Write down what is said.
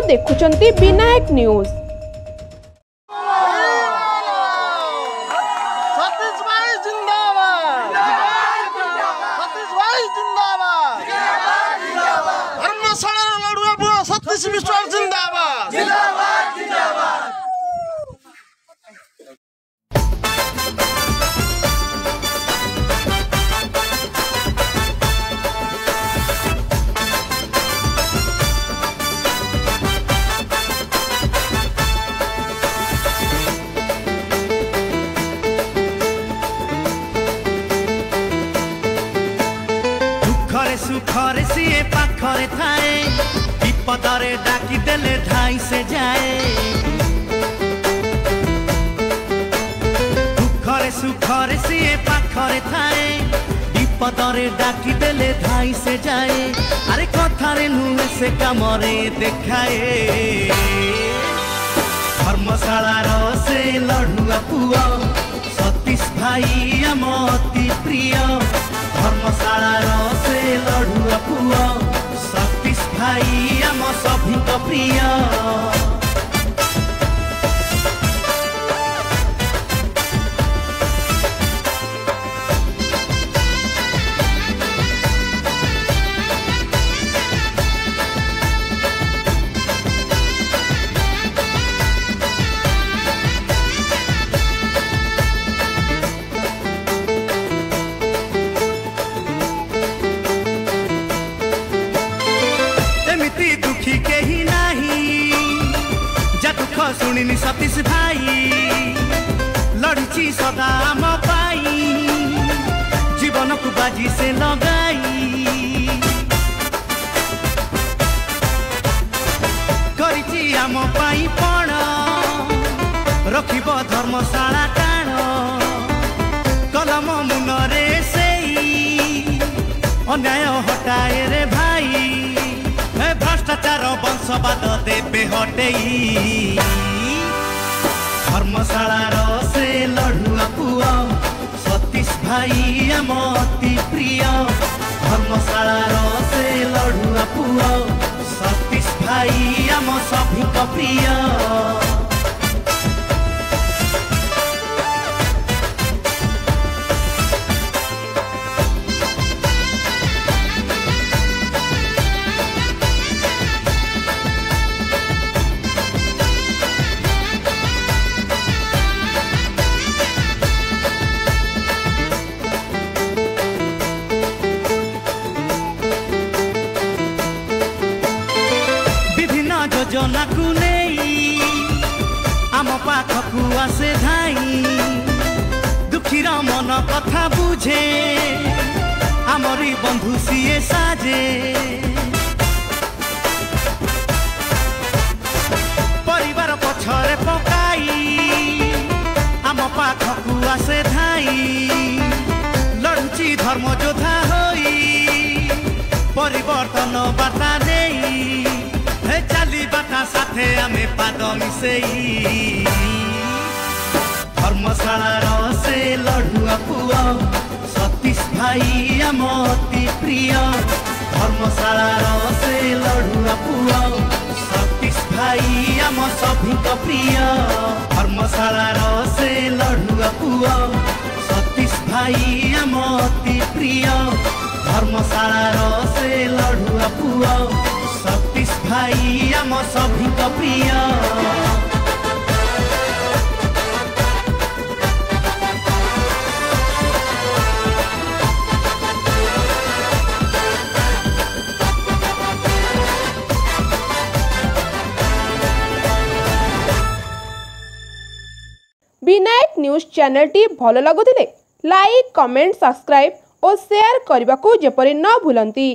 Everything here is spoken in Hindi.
देखुचंती विनायक न्यूज। सुखरे सीए पाखरे थाए विपदरे डाकी देले धाई से जाए। दुखरे सुखरे सीए पाखरे थाए विपदरे डाकी देले धाई से जाए। अरे कथारे नुहे से कामरे देखाए। धर्मशाला से लड़ुआ पुआ सतीश भाई आम अति प्रिय। धर्मशाला से लड़ुआ पुआ सतीश भाई आम सभी प्रिय। सुनिनी सतीश भाई लड़ची सदा आम पाई जीवन को बाजी से लगाई। करिची आम पाई पण रखिब धर्मशाला टाण। कलम मुनरे से अन्याय हटाए रे भाई। भ्रष्टाचार वंशवाद देवे हटेई। धर्मशाला से लड़ुआ पुआ सतीश भाई आम अति प्रिय। धर्मशाला से लड़ुआ पुआ सतीश भाई आम सभी प्रिय। योजना को नहीं आम पाखकु आसे धाई। दुखीर मन कथा बुझे आमरी बंधु सीए साजे। परिवार पछरे पकाई आम पाखकु आसे धाई। लड़ुची धर्म योद्धा होई परिवर्तन बार्ता नहीं। चाली बाटा साथे आमे पाद मिसेई। धर्मशाला से लड़ुआ पुआ सतीश भाई आम अति प्रिय। धर्मशाला से लड़ुआ पुआ सतीश भाई आम सभी प्रिय। धर्मशाला से लड़ुआ पुआ सतीश भाई आम अति प्रिय। धर्मशाला से लड़ुआ पुआ सतीश भाई आम सभी प्रिय। विनायक न्यूज चैनल टी भल लगुथिले लाइक कमेंट सब्सक्राइब और शेयर करने को जेपरि न भूलंती।